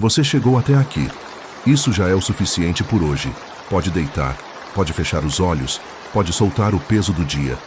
Você chegou até aqui. Isso já é o suficiente por hoje. Pode deitar, pode fechar os olhos, pode soltar o peso do dia.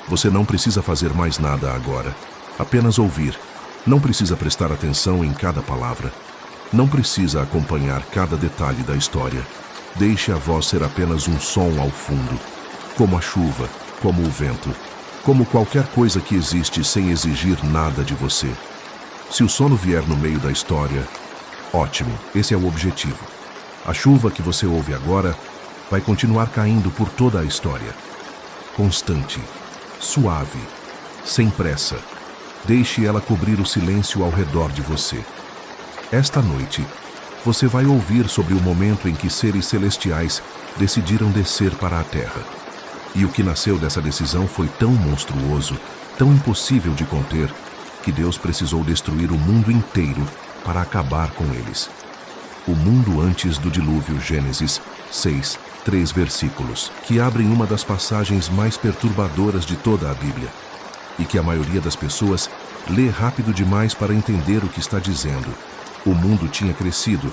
Você não precisa fazer mais nada agora. Apenas ouvir. Não precisa prestar atenção em cada palavra. Não precisa acompanhar cada detalhe da história. Deixe a voz ser apenas um som ao fundo, como a chuva, como o vento, como qualquer coisa que existe sem exigir nada de você. Se o sono vier no meio da história, ótimo, esse é o objetivo. A chuva que você ouve agora vai continuar caindo por toda a história. Constante, suave, sem pressa. Deixe ela cobrir o silêncio ao redor de você. Esta noite, você vai ouvir sobre o momento em que seres celestiais decidiram descer para a Terra. E o que nasceu dessa decisão foi tão monstruoso, tão impossível de conter, que Deus precisou destruir o mundo inteiro para acabar com eles. O mundo antes do dilúvio, Gênesis 6, 3 versículos, que abrem uma das passagens mais perturbadoras de toda a Bíblia, e que a maioria das pessoas lê rápido demais para entender o que está dizendo. O mundo tinha crescido.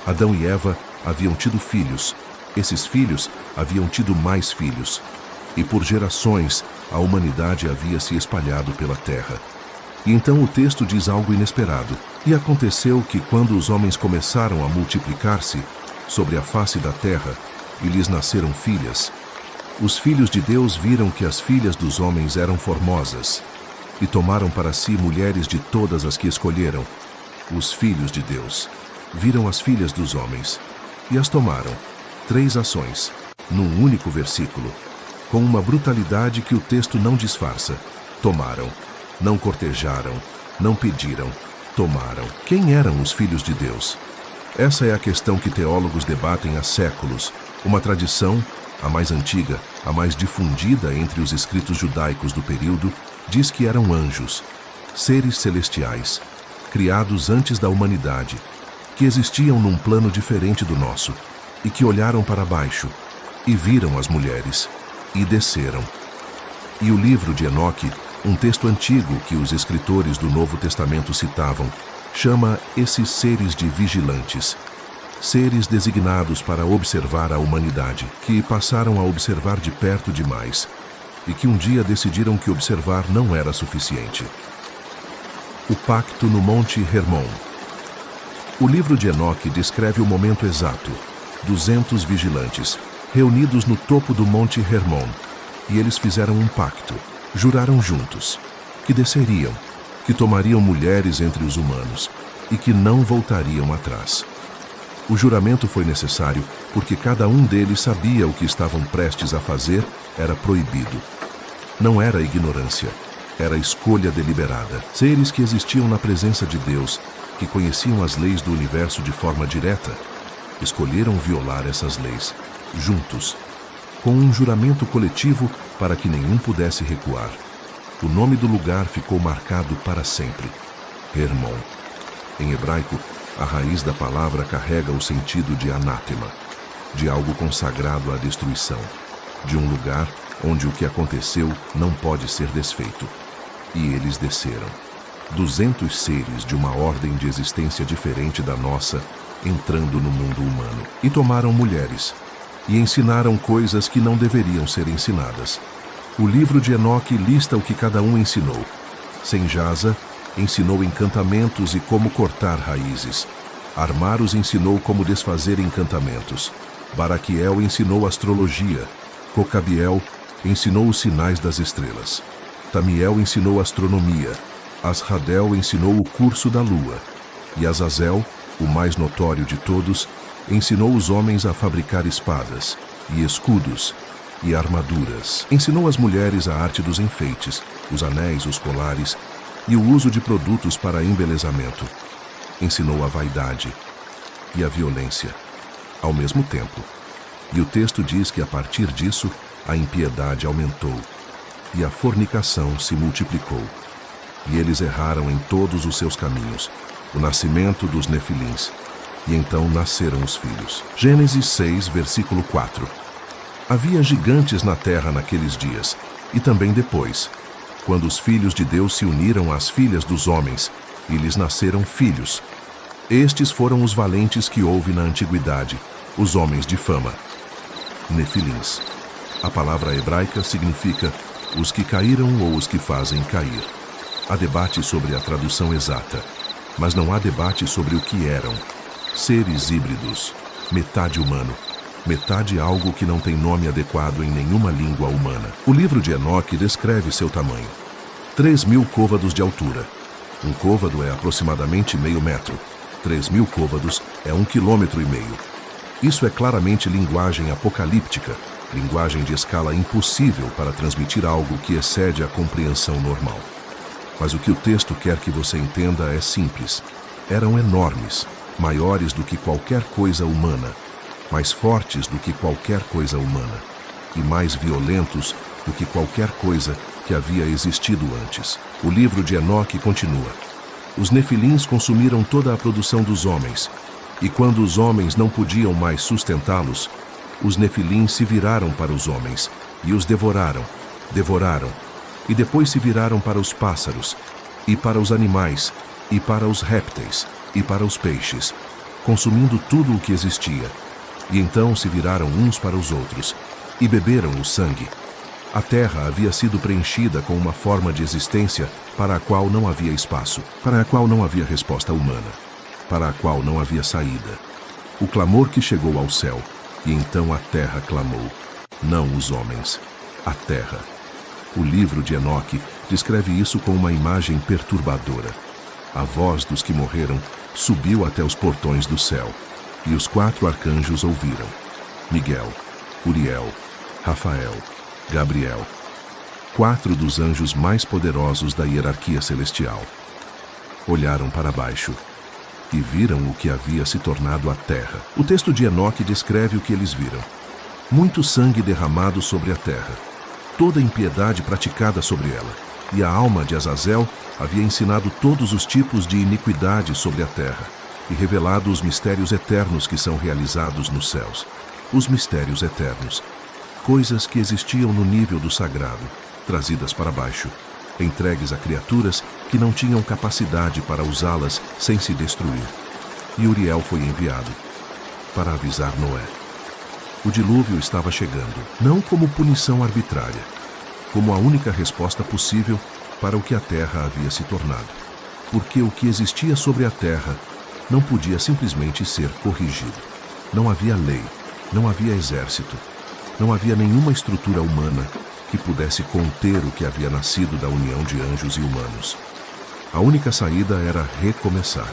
Adão e Eva haviam tido filhos. Esses filhos haviam tido mais filhos. E por gerações, a humanidade havia se espalhado pela terra. E então o texto diz algo inesperado. E aconteceu que quando os homens começaram a multiplicar-se sobre a face da terra, e lhes nasceram filhas, os filhos de Deus viram que as filhas dos homens eram formosas, e tomaram para si mulheres de todas as que escolheram. Os filhos de Deus viram as filhas dos homens, e as tomaram. 3 ações, num único versículo, com uma brutalidade que o texto não disfarça. Tomaram, não cortejaram, não pediram, tomaram. Quem eram os filhos de Deus? Essa é a questão que teólogos debatem há séculos. Uma tradição, a mais antiga, a mais difundida entre os escritos judaicos do período, diz que eram anjos, seres celestiais, criados antes da humanidade, que existiam num plano diferente do nosso, e que olharam para baixo, e viram as mulheres, e desceram. E o livro de Enoque, um texto antigo que os escritores do Novo Testamento citavam, chama esses seres de vigilantes, seres designados para observar a humanidade, que passaram a observar de perto demais, e que um dia decidiram que observar não era suficiente. O pacto no Monte Hermon. O livro de Enoque descreve o momento exato. 200 vigilantes, reunidos no topo do Monte Hermon, e eles fizeram um pacto, juraram juntos, que desceriam, que tomariam mulheres entre os humanos, e que não voltariam atrás. O juramento foi necessário porque cada um deles sabia o que estavam prestes a fazer era proibido. Não era ignorância, era escolha deliberada. Seres que existiam na presença de Deus, que conheciam as leis do universo de forma direta, escolheram violar essas leis, juntos, com um juramento coletivo para que nenhum pudesse recuar. O nome do lugar ficou marcado para sempre, Hermon. Em hebraico, a raiz da palavra carrega o sentido de anátema, de algo consagrado à destruição, de um lugar onde o que aconteceu não pode ser desfeito. E eles desceram. 200 seres de uma ordem de existência diferente da nossa, entrando no mundo humano. E tomaram mulheres, e ensinaram coisas que não deveriam ser ensinadas. O livro de Enoque lista o que cada um ensinou. Senjaza ensinou encantamentos e como cortar raízes. Armar os ensinou como desfazer encantamentos. Baraquiel ensinou astrologia. Cocabiel ensinou os sinais das estrelas. Tamiel ensinou astronomia. Asradel ensinou o curso da lua. E Azazel, o mais notório de todos, ensinou os homens a fabricar espadas, e escudos, e armaduras. Ensinou às mulheres a arte dos enfeites, os anéis, os colares, e o uso de produtos para embelezamento. Ensinou a vaidade e a violência, ao mesmo tempo. E o texto diz que a partir disso, a impiedade aumentou, e a fornicação se multiplicou. E eles erraram em todos os seus caminhos, o nascimento dos nefilins, e então nasceram os filhos. Gênesis 6, versículo 4. Havia gigantes na terra naqueles dias, e também depois, quando os filhos de Deus se uniram às filhas dos homens, e lhes nasceram filhos. Estes foram os valentes que houve na antiguidade, os homens de fama. Nefilins. A palavra hebraica significa os que caíram ou os que fazem cair. Há debate sobre a tradução exata, mas não há debate sobre o que eram. Seres híbridos, metade humano, metade algo que não tem nome adequado em nenhuma língua humana. O livro de Enoque descreve seu tamanho. 3.000 côvados de altura. Um côvado é aproximadamente meio metro. 3.000 côvados é 1,5 km. Isso é claramente linguagem apocalíptica, linguagem de escala impossível para transmitir algo que excede a compreensão normal. Mas o que o texto quer que você entenda é simples. Eram enormes, maiores do que qualquer coisa humana, mais fortes do que qualquer coisa humana, e mais violentos do que qualquer coisa que havia existido antes. O livro de Enoque continua. Os nefilins consumiram toda a produção dos homens, e quando os homens não podiam mais sustentá-los, os nefilins se viraram para os homens, e os devoraram, e depois se viraram para os pássaros, e para os animais, e para os répteis, e para os peixes, consumindo tudo o que existia. E então se viraram uns para os outros, e beberam o sangue. A terra havia sido preenchida com uma forma de existência para a qual não havia espaço, para a qual não havia resposta humana, para a qual não havia saída. O clamor que chegou ao céu, e então a terra clamou, não os homens, a terra. O livro de Enoque descreve isso com uma imagem perturbadora. A voz dos que morreram subiu até os portões do céu, e os 4 arcanjos ouviram. Miguel, Uriel, Rafael, Gabriel, 4 dos anjos mais poderosos da hierarquia celestial. Olharam para baixo e viram o que havia se tornado a terra. O texto de Enoque descreve o que eles viram. Muito sangue derramado sobre a terra, toda impiedade praticada sobre ela, e a alma de Azazel havia ensinado todos os tipos de iniquidade sobre a terra, e revelado os mistérios eternos que são realizados nos céus. Os mistérios eternos, coisas que existiam no nível do sagrado, trazidas para baixo, entregues a criaturas que não tinham capacidade para usá-las sem se destruir. E Uriel foi enviado para avisar Noé. O dilúvio estava chegando, não como punição arbitrária, como a única resposta possível para o que a terra havia se tornado. Porque o que existia sobre a terra não podia simplesmente ser corrigido. Não havia lei, não havia exército, não havia nenhuma estrutura humana que pudesse conter o que havia nascido da união de anjos e humanos. A única saída era recomeçar.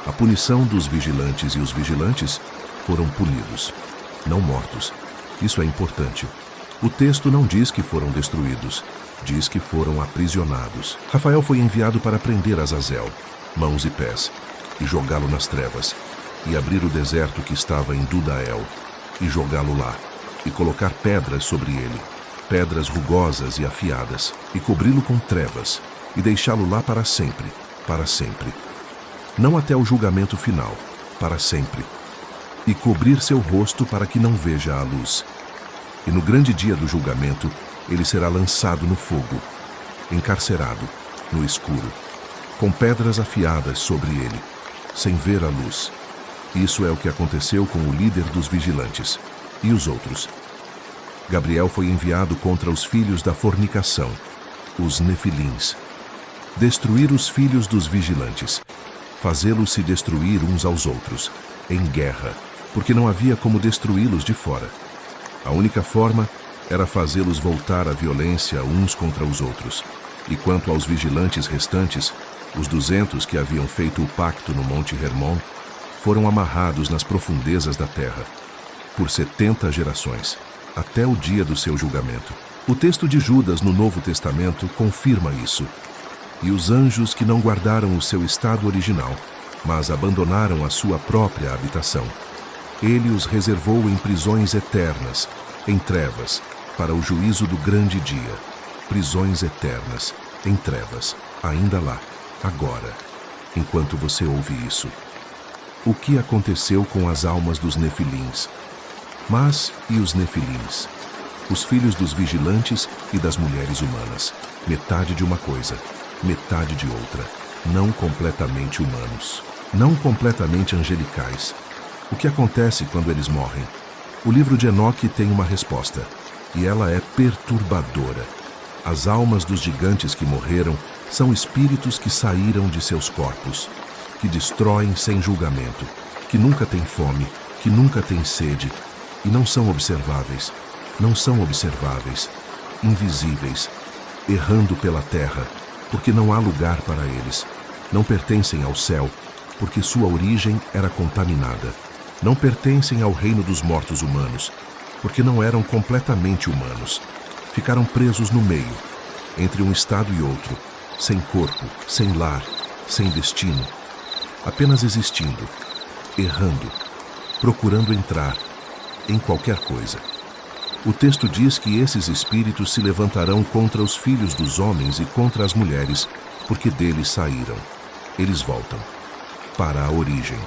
A punição dos vigilantes e os vigilantes foram punidos, não mortos. Isso é importante. O texto não diz que foram destruídos, diz que foram aprisionados. Rafael foi enviado para prender Azazel, mãos e pés, e jogá-lo nas trevas, e abrir o deserto que estava em Dudael, e jogá-lo lá, e colocar pedras sobre ele, pedras rugosas e afiadas, e cobri-lo com trevas, e deixá-lo lá para sempre, para sempre. Não até o julgamento final, para sempre. E cobrir seu rosto para que não veja a luz. E no grande dia do julgamento, ele será lançado no fogo, encarcerado, no escuro, com pedras afiadas sobre ele, sem ver a luz. Isso é o que aconteceu com o líder dos vigilantes e os outros. Gabriel foi enviado contra os filhos da fornicação, os nefilins. Destruir os filhos dos vigilantes, fazê-los se destruir uns aos outros, em guerra, porque não havia como destruí-los de fora. A única forma era fazê-los voltar à violência uns contra os outros. E quanto aos vigilantes restantes, os 200 que haviam feito o pacto no Monte Hermon, foram amarrados nas profundezas da terra, por 70 gerações, até o dia do seu julgamento. O texto de Judas no Novo Testamento confirma isso. E os anjos que não guardaram o seu estado original, mas abandonaram a sua própria habitação, ele os reservou em prisões eternas, em trevas, para o juízo do grande dia. Prisões eternas, em trevas, ainda lá, agora, enquanto você ouve isso. O que aconteceu com as almas dos nefilins? Mas e os nefilins? Os filhos dos vigilantes e das mulheres humanas, metade de uma coisa, metade de outra, não completamente humanos. não completamente angelicais. O que acontece quando eles morrem? O livro de Enoque tem uma resposta, e ela é perturbadora. As almas dos gigantes que morreram são espíritos que saíram de seus corpos, que destroem sem julgamento, que nunca têm fome, que nunca têm sede, e não são observáveis, invisíveis, errando pela terra, porque não há lugar para eles. Não pertencem ao céu, porque sua origem era contaminada. Não pertencem ao reino dos mortos humanos, porque não eram completamente humanos. Ficaram presos no meio, entre um estado e outro, sem corpo, sem lar, sem destino, apenas existindo, errando, procurando entrar em qualquer coisa. O texto diz que esses espíritos se levantarão contra os filhos dos homens e contra as mulheres, porque deles saíram. Eles voltam para a origem,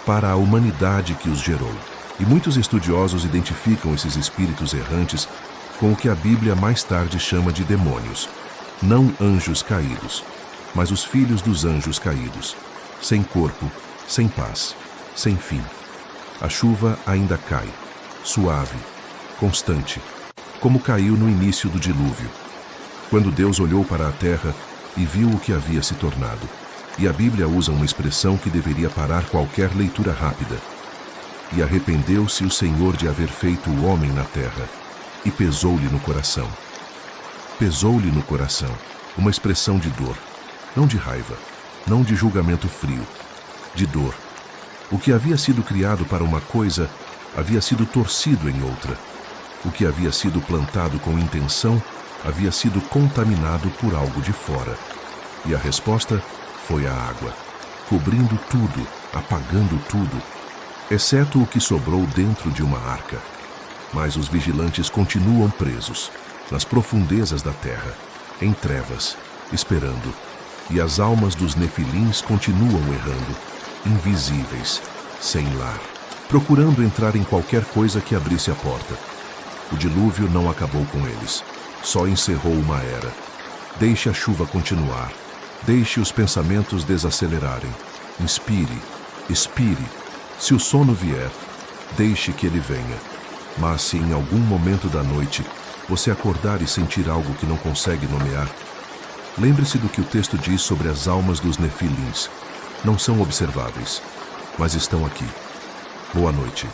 para a humanidade que os gerou. E muitos estudiosos identificam esses espíritos errantes com o que a Bíblia mais tarde chama de demônios. Não anjos caídos, mas os filhos dos anjos caídos, sem corpo, sem paz, sem fim. A chuva ainda cai, suave, constante, como caiu no início do dilúvio, quando Deus olhou para a terra e viu o que havia se tornado. E a Bíblia usa uma expressão que deveria parar qualquer leitura rápida. E arrependeu-se o Senhor de haver feito o homem na terra, e pesou-lhe no coração. Pesou-lhe no coração, uma expressão de dor, não de raiva, não de julgamento frio, de dor. O que havia sido criado para uma coisa havia sido torcido em outra. O que havia sido plantado com intenção havia sido contaminado por algo de fora. E a resposta foi a água, cobrindo tudo, apagando tudo, exceto o que sobrou dentro de uma arca. Mas os vigilantes continuam presos, nas profundezas da terra, em trevas, esperando. E as almas dos nefilins continuam errando, invisíveis, sem lar, procurando entrar em qualquer coisa que abrisse a porta. O dilúvio não acabou com eles, só encerrou uma era. Deixe a chuva continuar, deixe os pensamentos desacelerarem. Inspire, expire. Se o sono vier, deixe que ele venha. Mas se em algum momento da noite você acordar e sentir algo que não consegue nomear, lembre-se do que o texto diz sobre as almas dos nefilins. Não são observáveis, mas estão aqui. Boa noite.